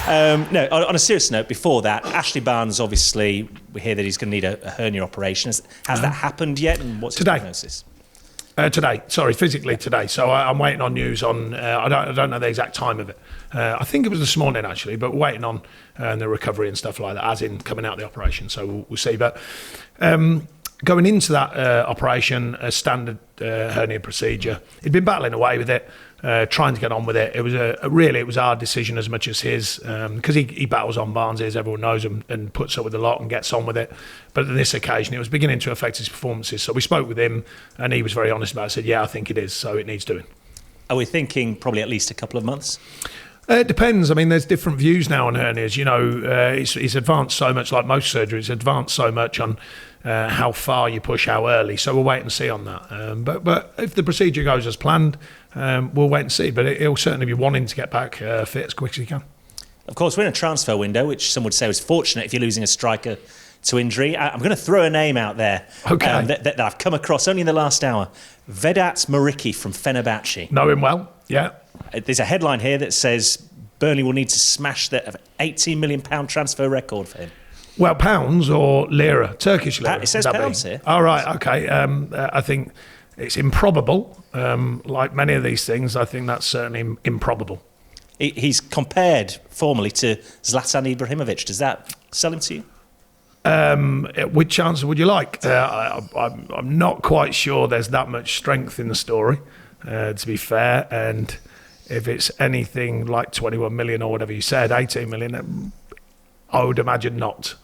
No, on a serious note, before that, Ashley Barnes, obviously, we hear that he's going to need a hernia operation. Has that happened yet? And what's his prognosis? Physically today. So I'm waiting on news on, I don't know the exact time of it. I think it was this morning actually, but waiting on the recovery and stuff like that, as in coming out of the operation. So we'll see. But going into that operation, a standard hernia procedure, he'd been battling away with it, trying to get on with it. It was it was our decision as much as his, because he battles on Barnes, as everyone knows, and puts up with a lot and gets on with it. But on this occasion, it was beginning to affect his performances. So we spoke with him, and he was very honest about it. Said, "Yeah, I think it is. So it needs doing." Are we thinking probably at least a couple of months? It depends. I mean, there's different views now on hernias. You know, it's advanced so much, like most surgery. It's advanced so much on how far you push, how early. So we'll wait and see on that. But if the procedure goes as planned, we'll wait and see. But it'll certainly be wanting to get back fit as quick as he can. Of course, we're in a transfer window, which some would say was fortunate if you're losing a striker to injury. I'm going to throw a name out there that I've come across only in the last hour. Vedat Mariki from Fenerbahce. Know him well, yeah. There's a headline here that says Burnley will need to smash the £18 million transfer record for him. Well, pounds or lira? Turkish lira? It says pounds here. Oh, right, okay. I think it's improbable. Like many of these things, I think that's certainly improbable. He's compared formally to Zlatan Ibrahimovic. Does that sell him to you? Which answer would you like? I'm not quite sure there's that much strength in the story, to be fair. And if it's anything like 21 million or whatever you said, 18 million, I would imagine not.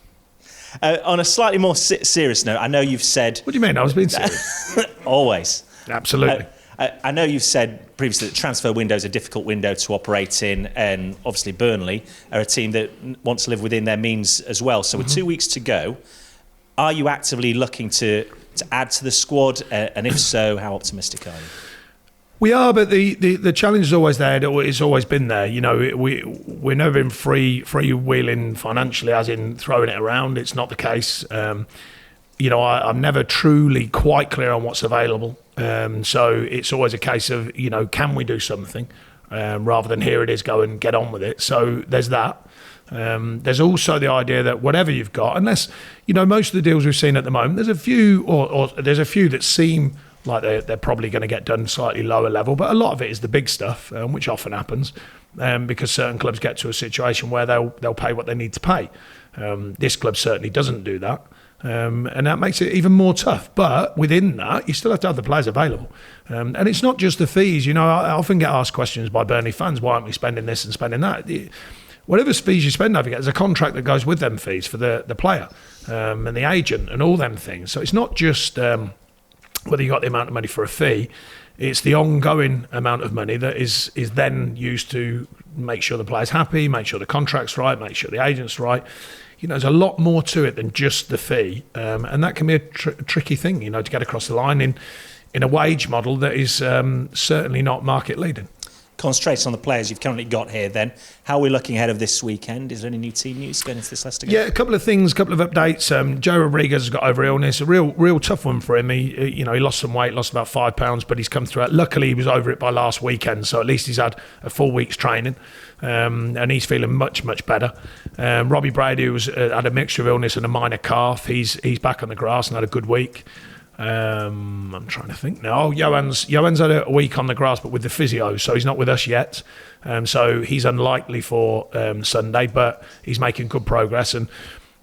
On a slightly more serious note, I know you've said... What do you mean? I was being serious. Always. Absolutely. I know you've said previously that transfer window is a difficult window to operate in, and obviously Burnley are a team that wants to live within their means as well. So with 2 weeks to go, are you actively looking to add to the squad? And if so, how optimistic are you? We are, but the challenge is always there. It's always been there. You know, we're never been freewheeling financially, as in throwing it around. It's not the case. You know, I'm never truly quite clear on what's available. So it's always a case of, you know, can we do something rather than here it is, go and get on with it. So there's that. There's also the idea that whatever you've got, unless, you know, most of the deals we've seen at the moment, there's a few or there's a few that seem like they're probably going to get done slightly lower level, but a lot of it is the big stuff, which often happens because certain clubs get to a situation where they'll pay what they need to pay. This club certainly doesn't do that. And that makes it even more tough. But within that, you still have to have the players available. And it's not just the fees. You know, I often get asked questions by Burnley fans, why aren't we spending this and spending that? Whatever fees you spend, don't forget, there's a contract that goes with them fees for the player and the agent and all them things. So it's not just whether you got the amount of money for a fee, it's the ongoing amount of money that is then used to make sure the player's happy, make sure the contract's right, make sure the agent's right. You know, there's a lot more to it than just the fee, and that can be a tricky thing, you know, to get across the line in a wage model that is certainly not market leading. Concentrating on the players you've currently got here then, how are we looking ahead of this weekend? Is there any new team news going into this Leicester game? Yeah, a couple of things, a couple of updates. Joe Rodriguez has got over illness, a real tough one for him. He lost some weight, lost about 5 pounds, but he's come through it. Luckily, he was over it by last weekend, so at least he's had a full week's training, and he's feeling much, much better. Robbie Brady, who's had a mixture of illness and a minor calf, he's back on the grass and had a good week. I'm trying to think now. Johan's had a week on the grass, but with the physio, so he's not with us yet. So he's unlikely for Sunday, but he's making good progress. And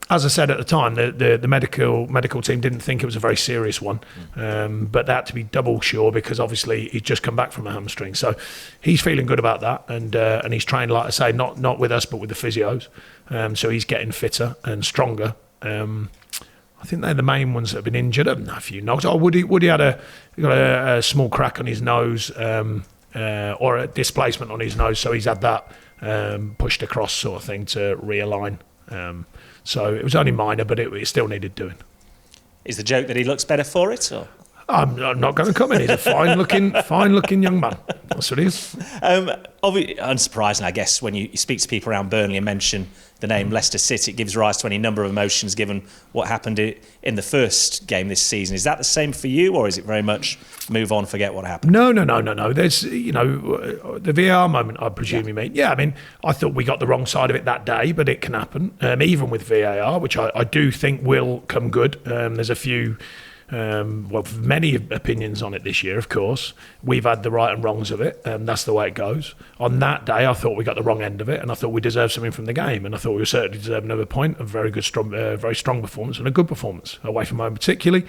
as I said at the time, the medical team didn't think it was a very serious one, but they had to be double sure because obviously he'd just come back from a hamstring. So he's feeling good about that, and he's trained, like I say, not with us but with the physios. So he's getting fitter and stronger. I think they're the main ones that have been injured. A few knocks. Oh, Woody had a small crack on his nose or a displacement on his nose, so he's had that pushed across sort of thing to realign. So it was only minor, but it still needed doing. Is the joke that he looks better for it? Or? I'm not going to comment. He's a fine-looking young man. That's what he is. Unsurprising, I guess, when you speak to people around Burnley and mention the name Leicester City, it gives rise to any number of emotions given what happened in the first game this season. Is that the same for you, or is it very much move on, forget what happened? No. There's, the VAR moment, I presume you mean. Yeah, I mean, I thought we got the wrong side of it that day, but it can happen, even with VAR, which I do think will come good. There's a few... many opinions on it this year, of course. We've had the right and wrongs of it, and that's the way it goes. On that day, I thought we got the wrong end of it, and I thought we deserved something from the game, and I thought we certainly deserved another point. A very good, very strong performance, and a good performance away from home, particularly.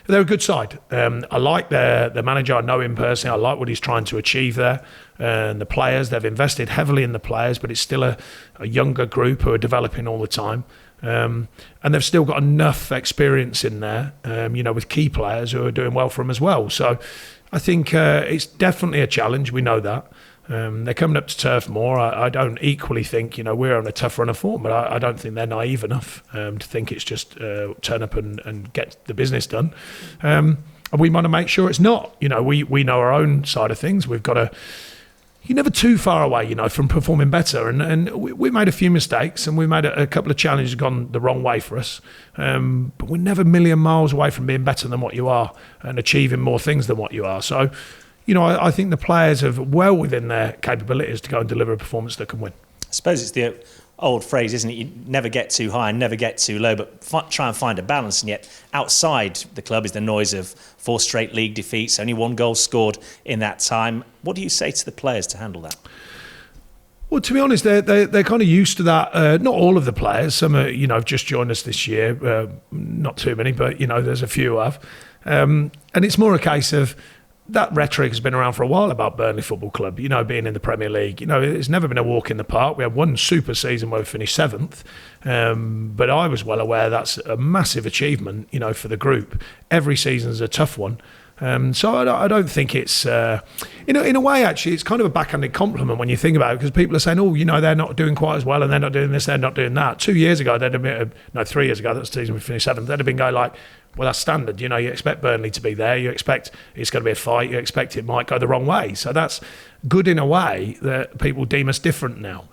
They're a good side. I like the manager. I know him personally. I like what he's trying to achieve there. And the players, they've invested heavily in the players, but it's still a younger group who are developing all the time. And they've still got enough experience in there, with key players who are doing well for them as well. So I think it's definitely a challenge. We know that. They're coming up to Turf Moor. I don't equally think, we're on a tough run of form, but I don't think they're naive enough to think it's just turn up and get the business done. And we want to make sure it's not. We know our own side of things. We've got to... You're never too far away, from performing better. And we made a few mistakes, and we made a couple of challenges gone the wrong way for us. But we're never a million miles away from being better than what you are and achieving more things than what you are. So, I think the players are well within their capabilities to go and deliver a performance that can win. I suppose it's the old phrase, isn't it? You never get too high and never get too low, but try and find a balance. And yet outside the club is the noise of 4 straight league defeats, only 1 goal scored in that time. What do you say to the players to handle that? Well, to be honest, they're kind of used to that. Not all of the players. Some are, have just joined us this year. Not too many, but, there's a few who have. And it's more a case of that rhetoric has been around for a while about Burnley Football Club, being in the Premier League. It's never been a walk in the park. We had one super season where we finished 7th. But I was well aware that's a massive achievement, for the group. Every season's a tough one. So I don't think it's, in a way, actually, it's kind of a backhanded compliment when you think about it, because people are saying, they're not doing quite as well and they're not doing this, they're not doing that. 2 years ago, 3 years ago, that's the season we finished 7th, they'd have been going like, well, that's standard. You expect Burnley to be there. You expect it's going to be a fight. You expect it might go the wrong way. So that's good in a way that people deem us different now.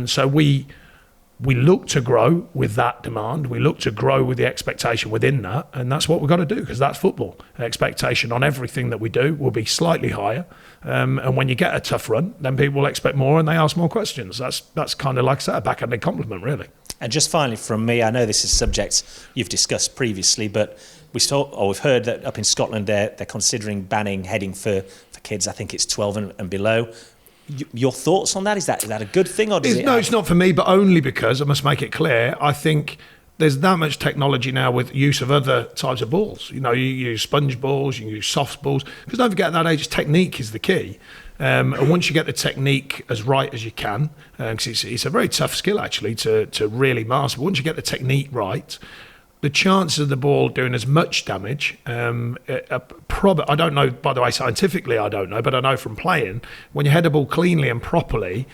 So we look to grow with that demand. We look to grow with the expectation within that. And that's what we've got to do, because that's football. Expectation on everything that we do will be slightly higher. And when you get a tough run, then people will expect more and they ask more questions. That's kind of like I said, a backhanded compliment, really. And just finally from me, I know this is a subject you've discussed previously, but we've heard that up in Scotland they're considering banning heading for kids. I think it's 12 and below. Your thoughts on that? Is that a good thing, or does it? No, it's not for me, but only because I must make it clear. I think there's that much technology now with use of other types of balls. You use sponge balls, you use soft balls. Because don't forget, at that age, technique is the key. And once you get the technique as right as you can, because it's a very tough skill actually to really master. But once you get the technique right, the chances of the ball doing as much damage, I don't know, by the way, scientifically I don't know, but I know from playing, when you head a ball cleanly and properly,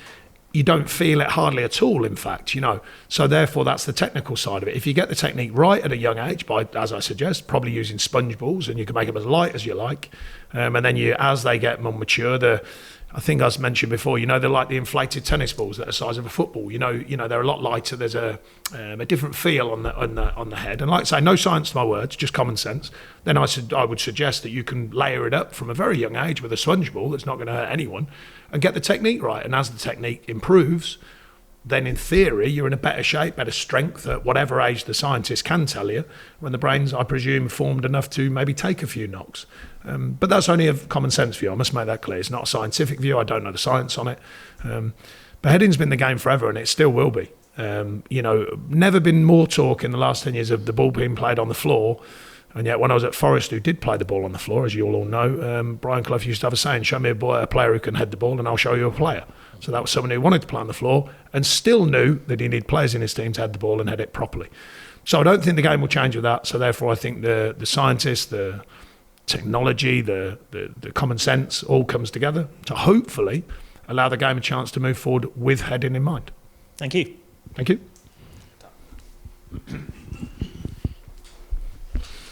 you don't feel it hardly at all, in fact, So therefore, that's the technical side of it. If you get the technique right at a young age, by, as I suggest, probably using sponge balls, and you can make them as light as you like, and then as they get more mature, I think I mentioned before, they're like the inflated tennis balls that are the size of a football. They're a lot lighter. There's a different feel on the head. And like I say, no science to my words, just common sense. Then I would suggest that you can layer it up from a very young age with a sponge ball that's not going to hurt anyone, and get the technique right. And as the technique improves, then in theory you're in a better shape, better strength at whatever age the scientists can tell you, when the brain's, I presume, formed enough to maybe take a few knocks. But that's only a common sense view. I must make that clear. It's not a scientific view. I don't know the science on it. But heading's been the game forever, and it still will be. Never been more talk in the last 10 years of the ball being played on the floor. And yet when I was at Forest, who did play the ball on the floor, as you all know, Brian Clough used to have a saying, show me a player who can head the ball and I'll show you a player. So that was someone who wanted to play on the floor and still knew that he needed players in his team to head the ball and head it properly. So I don't think the game will change with that. So therefore I think the scientists, the technology, the common sense all comes together to hopefully allow the game a chance to move forward with heading in mind. Thank you. Thank you.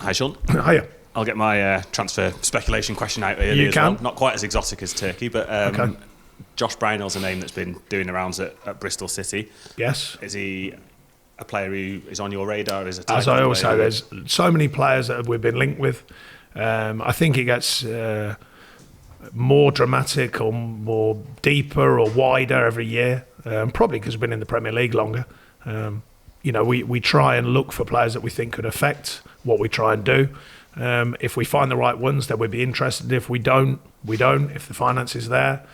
Hi, Sean. Hiya. I'll get my transfer speculation question out early You as can. well. Not quite as exotic as Turkey, but Okay. Josh Brownell's a name that's been doing the rounds at Bristol City. Yes. Is he a player who is on your radar? Is a As type I of always say, player? there's so many players that we've been linked with. I think it gets more dramatic or more deeper or wider every year, probably because we've been in the Premier League longer. We try and look for players that we think could affect what we try and do. If we find the right ones, then we'd be interested. If we don't. If the finance is there,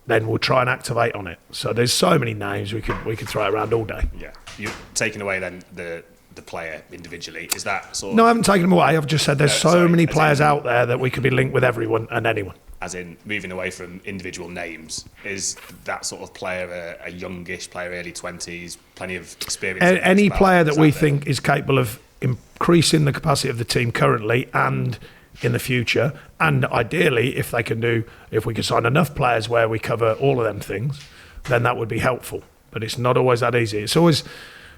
then we'll try and activate on it. So there's so many names we could throw around all day. Yeah, you're taking away then the player individually. Is that sort of... No, I haven't taken them away. I've just said there's sorry, many as players in- out there that we could be linked with everyone and anyone. As in moving away from individual names, is that sort of player a youngish player, early 20s, plenty of experience? Any player that we Is that think is capable of increasing the capacity of the team currently and in the future, and ideally if we could sign enough players where we cover all of them things, then that would be helpful. But it's not always that easy. It's always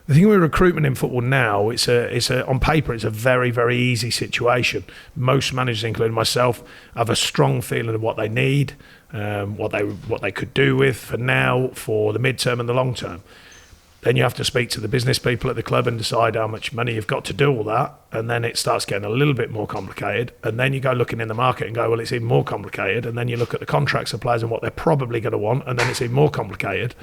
the thing with recruitment in football now. It's on paper it's a very, very easy situation. Most managers, including myself, have a strong feeling of what they need, what they could do with for now, for the mid-term and the long term. Then you have to speak to the business people at the club and decide how much money you've got to do all that. And then it starts getting a little bit more complicated. And then you go looking in the market and go, well, it's even more complicated. And then you look at the contracts of players and what they're probably going to want. And then it's even more complicated.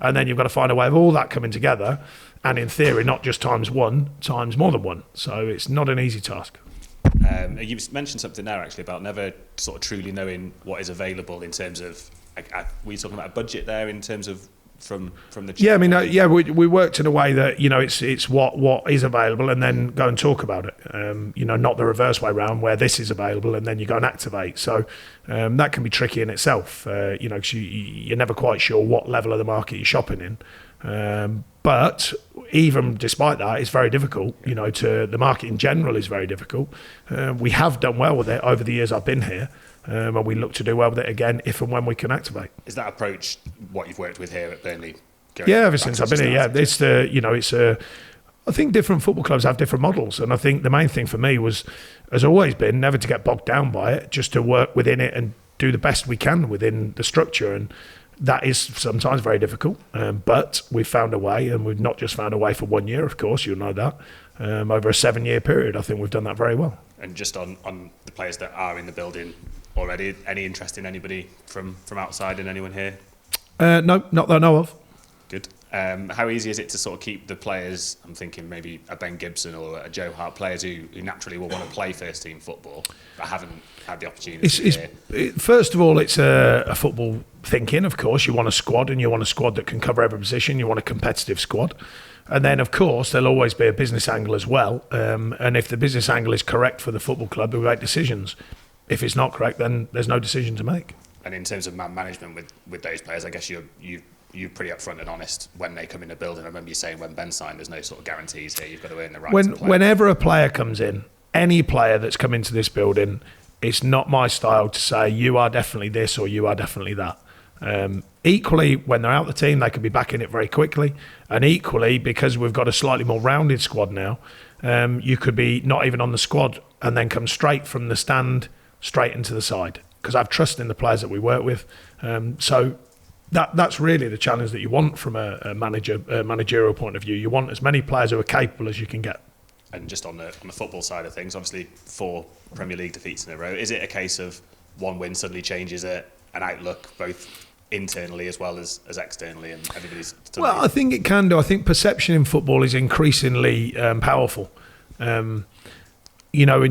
And then you've got to find a way of all that coming together. And in theory, not just times one, times more than one. So it's not an easy task. You've mentioned something there actually about never sort of truly knowing what is available in terms of... were you talking about a budget there in terms of from the... Yeah, I mean, we worked in a way that, it's what is available and then go and talk about it. Not the reverse way around where this is available and then you go and activate. So that can be tricky in itself, 'cause you're never quite sure what level of the market you're shopping in. But even despite that, it's very difficult. The market in general is very difficult. We have done well with it over the years I've been here. And we look to do well with it again if and when we can activate. Is that approach what you've worked with here at Burnley? Yeah, ever since I've been here, yeah. I think different football clubs have different models, and I think the main thing for me has always been never to get bogged down by it, just to work within it and do the best we can within the structure, and that is sometimes very difficult. But we've found a way, and we've not just found a way for 1 year, of course, you'll know that. Over a 7-year period, I think we've done that very well. And just on the players that are in the building already, any interest in anybody from outside and anyone here? No, not that I know of. Good. How easy is it to sort of keep the players, I'm thinking maybe a Ben Gibson or a Joe Hart, players who naturally will want to play first team football but haven't had the opportunity First of all, it's a football thinking, of course. You want a squad, and you want a squad that can cover every position. You want a competitive squad. And then, of course, there'll always be a business angle as well. And if the business angle is correct for the football club, we make decisions. If it's not correct, then there's no decision to make. And in terms of man management with those players, I guess you're pretty upfront and honest when they come in the building. I remember you saying when Ben signed, there's no sort of guarantees here. You've got to earn the right to play. Whenever a player comes in, any player that's come into this building, it's not my style to say you are definitely this or you are definitely that. Equally, when they're out the team, they can be back in it very quickly. And equally, because we've got a slightly more rounded squad now, you could be not even on the squad and then come straight from the stand straight into the side. Because I've trust in the players that we work with. So that's really the challenge that you want from a managerial point of view. You want as many players who are capable as you can get. And just on the football side of things, obviously 4 Premier League defeats in a row. Is it a case of one win suddenly changes an outlook both internally as well as externally, and everybody's... Well, I think it can do. I think perception in football is increasingly powerful. When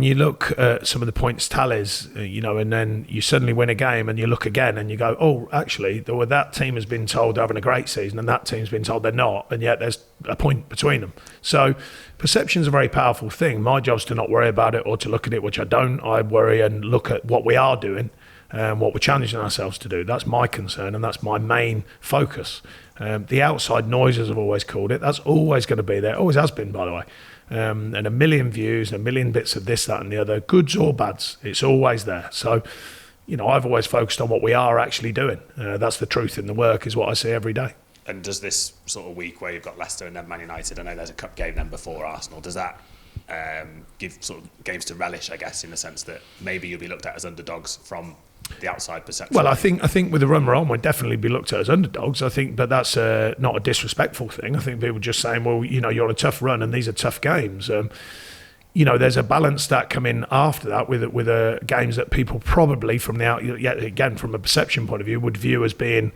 you look at some of the points tallies, and then you suddenly win a game and you look again and you go, oh, actually, that team has been told they're having a great season and that team's been told they're not, and yet there's a point between them. So perception's a very powerful thing. My job's to not worry about it or to look at it, which I don't. I worry and look at what we are doing and what we're challenging ourselves to do. That's my concern and that's my main focus. The outside noise, as I've always called it, that's always going to be there. Always has been, by the way. And a million views and a million bits of this, that and the other, goods or bads, it's always there. So, I've always focused on what we are actually doing. That's the truth in the work, is what I see every day. And does this sort of week where you've got Leicester and then Man United, I know there's a cup game then before Arsenal, does that give sort of games to relish, I guess, in the sense that maybe you'll be looked at as underdogs from the outside perception? Well, I think with the run we're on, we'd definitely be looked at as underdogs. I think, but that's not a disrespectful thing. I think people just saying, well, you're on a tough run and these are tough games. There's a balance that come in after that with games that people probably from the out, again from a perception point of view, would view as being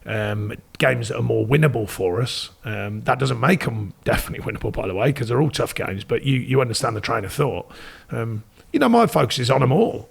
games that are more winnable for us. That doesn't make them definitely winnable, by the way, because they're all tough games. But you understand the train of thought. My focus is on them all.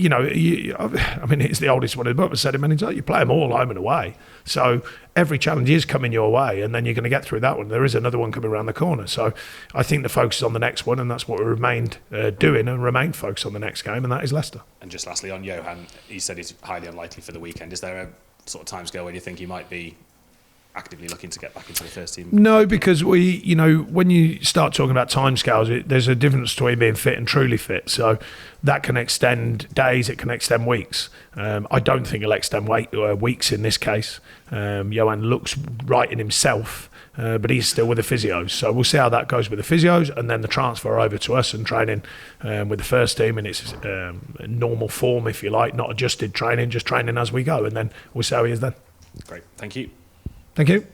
It's the oldest one in the book. I've said it many times. You play them all home and away. So every challenge is coming your way, and then you're going to get through that one. There is another one coming around the corner. So I think the focus is on the next one, and that's what we remained doing, and remain focused on the next game, and that is Leicester. And just lastly on Johan, he said he's highly unlikely for the weekend. Is there a sort of timescale where you think he might be actively looking to get back into the first team? No, because when you start talking about timescales, there's a difference between being fit and truly fit. So that can extend days, it can extend weeks. I don't think it'll extend weeks in this case. Johan looks right in himself, but he's still with the physios. So we'll see how that goes with the physios, and then the transfer over to us and training with the first team in its normal form, if you like, not adjusted training, just training as we go, and then we'll see how he is then. Great, thank you. Thank you.